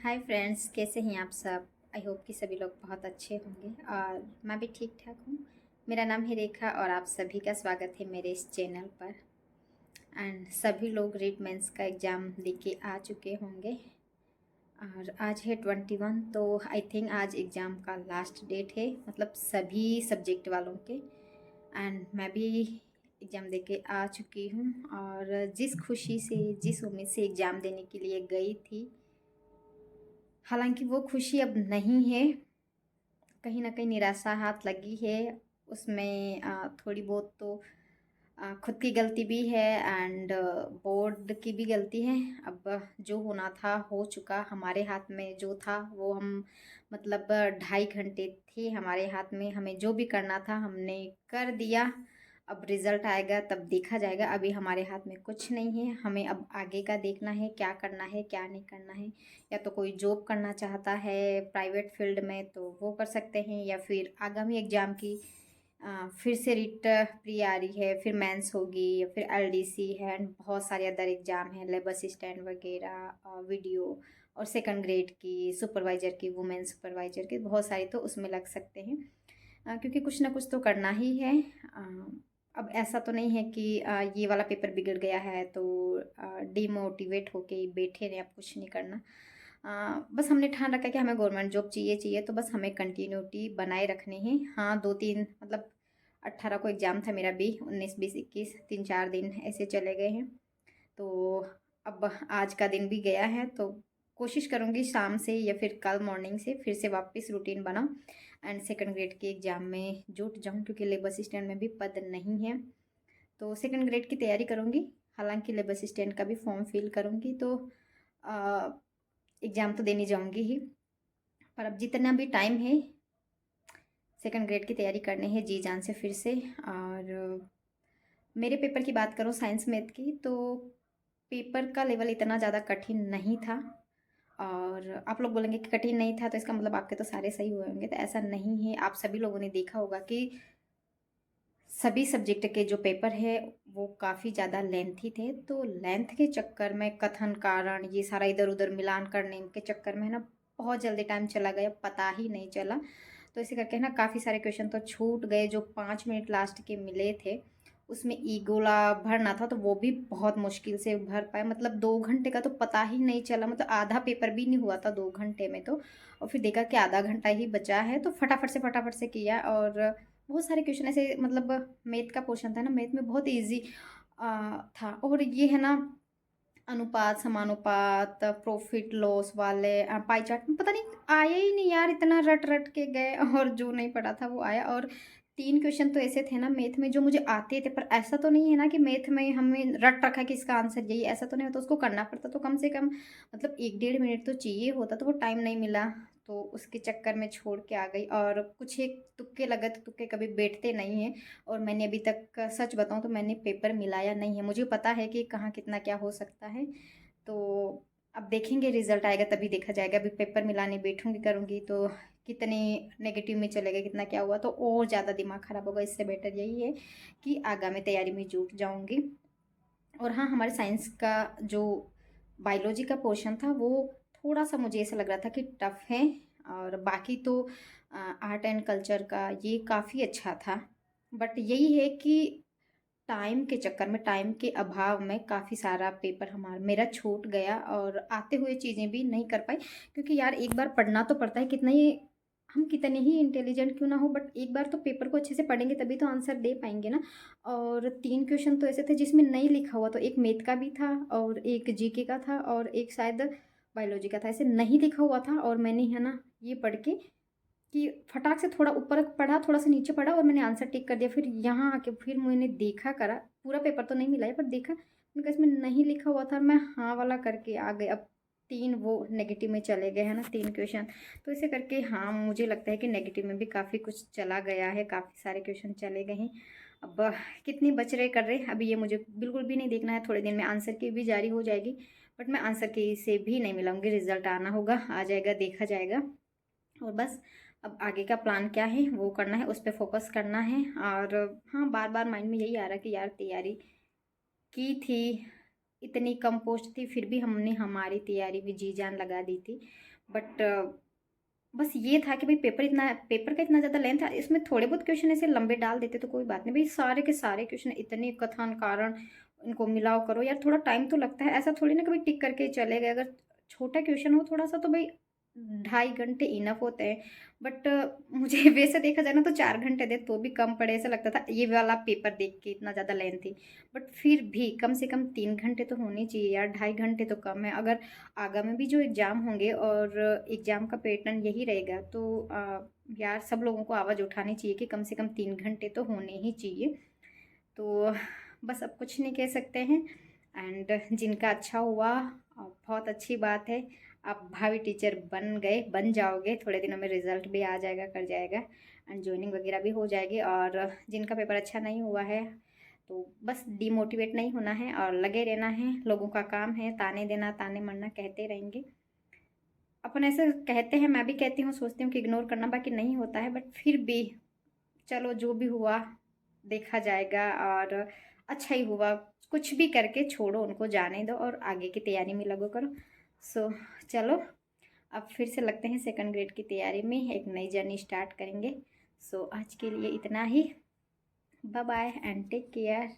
Hi friends, कैसे हैं आप सब। आई होप कि सभी लोग बहुत अच्छे होंगे और मैं भी ठीक ठाक हूँ। मेरा नाम है रेखा और आप सभी का स्वागत है मेरे इस चैनल पर। एंड सभी लोग रीट मेंस का एग्ज़ाम दे के आ चुके होंगे और आज है 21, तो आई थिंक आज एग्ज़ाम का लास्ट डेट है, मतलब सभी सब्जेक्ट वालों के। एंड मैं भी एग्ज़ाम दे के आ चुकी हूँ और जिस खुशी से, जिस उम्मीद से एग्ज़ाम देने के लिए गई थी, हालांकि वो खुशी अब नहीं है। कहीं ना कहीं निराशा हाथ लगी है उसमें। थोड़ी बहुत तो खुद की गलती भी है एंड बोर्ड की भी गलती है। अब जो होना था हो चुका, हमारे हाथ में जो था वो हम, मतलब 2.5 घंटे थे हमारे हाथ में, हमें जो भी करना था हमने कर दिया। अब रिज़ल्ट आएगा तब देखा जाएगा, अभी हमारे हाथ में कुछ नहीं है। हमें अब आगे का देखना है, क्या करना है क्या नहीं करना है। या तो कोई जॉब करना चाहता है प्राइवेट फील्ड में तो वो कर सकते हैं, या फिर आगामी एग्ज़ाम की फिर से रिट प्री आ रही है, फिर मेंस होगी, या फिर एलडीसी है एंड बहुत सारे अदर एग्ज़ाम हैं, लेबर असिस्टेंट वगैरह, वीडियो और सेकंड ग्रेड की, सुपरवाइज़र की, वुमेन सुपरवाइज़र की, बहुत सारी तो उसमें लग सकते हैं। क्योंकि कुछ ना कुछ तो करना ही है। अब ऐसा तो नहीं है कि ये वाला पेपर बिगड़ गया है तो डिमोटिवेट होके ही बैठे रहे, अब कुछ नहीं करना। बस हमने ठान रखा है कि हमें गवर्नमेंट जॉब चाहिए चाहिए, तो बस हमें कंटिन्यूटी बनाए रखनी है। हाँ, 2-3, मतलब 18 को एग्ज़ाम था मेरा भी, 19, 20, 21, 3-4 दिन ऐसे चले गए हैं। तो अब आज का दिन भी गया है, तो कोशिश करूँगी शाम से या फिर कल मॉर्निंग से फिर से वापस रूटीन बनाऊँ एंड सेकंड ग्रेड के एग्ज़ाम में जुट जाऊँ, क्योंकि लेबर असिस्टेंट में भी पद नहीं है। तो सेकंड ग्रेड की तैयारी करूँगी, हालांकि लेबर असिस्टेंट का भी फॉर्म फिल करूँगी, तो एग्ज़ाम तो देने जाऊँगी ही। पर अब जितना भी टाइम है, सेकंड ग्रेड की तैयारी करनी है जी जान से फिर से। और मेरे पेपर की बात करूँ साइंस मैथ की, तो पेपर का लेवल इतना ज़्यादा कठिन नहीं था। और आप लोग बोलेंगे कि कठिन नहीं था तो इसका मतलब आपके तो सारे सही हुए होंगे, तो ऐसा नहीं है। आप सभी लोगों ने देखा होगा कि सभी सब्जेक्ट के जो पेपर है वो काफ़ी ज़्यादा लेंथी थे, तो लेंथ के चक्कर में कथन कारण ये सारा इधर उधर मिलान करने के चक्कर में है ना, बहुत जल्दी टाइम चला गया, पता ही नहीं चला। तो इसी करके है ना, काफ़ी सारे क्वेश्चन तो छूट गए। जो 5 मिनट लास्ट के मिले थे उसमें ईगोला भरना था, तो वो भी बहुत मुश्किल से भर पाए। मतलब 2 घंटे का तो पता ही नहीं चला, मतलब आधा पेपर भी नहीं हुआ था 2 घंटे में तो। और फिर देखा कि आधा घंटा ही बचा है, तो फटाफट से किया। और बहुत सारे क्वेश्चन ऐसे, मतलब मैथ का पोर्शन था ना, मैथ में बहुत इजी था। और ये है ना, अनुपात, समानुपात, प्रॉफिट लॉस वाले, पाई चार्ट में पता नहीं आया ही नहीं यार, इतना रट रट के गए और जो नहीं पढ़ा था वो आया। और 3 क्वेश्चन तो ऐसे थे ना मैथ में जो मुझे आते थे, पर ऐसा तो नहीं है ना कि मैथ में हमें रट रखा कि इसका आंसर यही, ऐसा तो नहीं होता। उसको करना पड़ता तो कम से कम, मतलब 1-1.5 मिनट तो चाहिए होता, तो वो टाइम नहीं मिला। तो उसके चक्कर में छोड़ के आ गई। और कुछ एक तुक्के लगे, तो तुक्के कभी बैठते नहीं हैं। और मैंने अभी तक सच बताऊं तो मैंने पेपर मिलाया नहीं है, मुझे पता है कि कहाँ कितना क्या हो सकता है। तो अब देखेंगे, रिजल्ट आएगा तभी देखा जाएगा। अभी पेपर मिलाने बैठूंगी करूंगी तो कितने नेगेटिव में चलेगा, कितना क्या हुआ, तो और ज़्यादा दिमाग ख़राब होगा। इससे बेटर यही है कि आगामी तैयारी में जुट जाऊंगी। और हाँ, हमारे साइंस का जो बायोलॉजी का पोर्शन था वो थोड़ा सा मुझे ऐसा लग रहा था कि टफ है। और बाकी तो आर्ट एंड कल्चर का ये काफ़ी अच्छा था। बट यही है कि टाइम के चक्कर में, टाइम के अभाव में काफ़ी सारा पेपर हमारा मेरा छूट गया और आते हुए चीज़ें भी नहीं कर पाई। क्योंकि यार एक बार पढ़ना तो पड़ता है, कितना ही हम कितने ही इंटेलिजेंट क्यों ना हो, बट एक बार तो पेपर को अच्छे से पढ़ेंगे तभी तो आंसर दे पाएंगे ना। और 3 क्वेश्चन तो ऐसे थे जिसमें नहीं लिखा हुआ, तो एक मैथ का भी था और एक जीके का था और एक शायद बायोलॉजी का था, ऐसे नहीं लिखा हुआ था। और मैंने है ना ये पढ़ के कि फटाक से थोड़ा ऊपर पढ़ा, थोड़ा सा नीचे पढ़ा और मैंने आंसर टिक कर दिया। फिर यहाँ आके फिर मैंने देखा करा, पूरा पेपर तो नहीं मिला है पर देखा, मैंने कहा इसमें नहीं लिखा हुआ था और मैं हाँ वाला करके आ गई। अब 3 वो नेगेटिव में चले गए हैं ना, 3 क्वेश्चन। तो इसे करके हाँ, मुझे लगता है कि नेगेटिव में भी काफ़ी कुछ चला गया है, काफ़ी सारे क्वेश्चन चले गए हैं। अब कितनी बच रहे कर रहे अभी ये मुझे बिल्कुल भी नहीं देखना है। थोड़े दिन में आंसर की भी जारी हो जाएगी, बट मैं आंसर की से भी नहीं मिलाऊंगी। रिजल्ट आना होगा, आ जाएगा, देखा जाएगा। और बस अब आगे का प्लान क्या है वो करना है, उस पर फोकस करना है। और हाँ, बार बार माइंड में यही आ रहा है कि यार तैयारी की थी इतनी कम पोस्ट थी, फिर भी हमने हमारी तैयारी में जी जान लगा दी थी। बट बस ये था कि भाई पेपर का इतना ज़्यादा लेंथ था, इसमें थोड़े बहुत क्वेश्चन ऐसे लंबे डाल देते तो कोई बात नहीं, भाई सारे के सारे क्वेश्चन इतने कथन कारण इनको मिलाओ करो यार, थोड़ा टाइम तो लगता है। ऐसा थोड़ी ना कभी टिक करके चले गए, अगर छोटा क्वेश्चन हो थोड़ा सा तो भाई 2.5 घंटे इनफ होते हैं। बट मुझे वैसे देखा जाए ना तो 4 घंटे दे तो भी कम पड़े, ऐसा लगता था ये वाला पेपर देख के इतना ज़्यादा लेंथी। बट फिर भी कम से कम 3 घंटे तो होने चाहिए यार, 2.5 घंटे तो कम है। अगर आगामी भी जो एग्ज़ाम होंगे और एग्ज़ाम का पैटर्न यही रहेगा तो यार सब लोगों को आवाज़ उठानी चाहिए कि कम से कम 3 घंटे तो होने ही चाहिए। तो बस अब कुछ नहीं कह सकते हैं। एंड जिनका अच्छा हुआ बहुत अच्छी बात है, आप भावी टीचर बन जाओगे, थोड़े दिनों में रिज़ल्ट भी आ जाएगा, कर जाएगा एंड जॉइनिंग वगैरह भी हो जाएगी। और जिनका पेपर अच्छा नहीं हुआ है तो बस डीमोटिवेट नहीं होना है और लगे रहना है। लोगों का काम है ताने देना, ताने मरना, कहते रहेंगे। अपन ऐसे कहते हैं, मैं भी कहती हूँ, सोचती हूँ कि इग्नोर करना, बाकी नहीं होता है। बट फिर भी चलो जो भी हुआ देखा जाएगा और अच्छा ही हुआ। कुछ भी करके छोड़ो, उनको जाने दो और आगे की तैयारी में लगो करो। सो चलो अब फिर से लगते हैं सेकंड ग्रेड की तैयारी में, एक नई जर्नी स्टार्ट करेंगे। सो आज के लिए इतना ही। Bye bye and take care.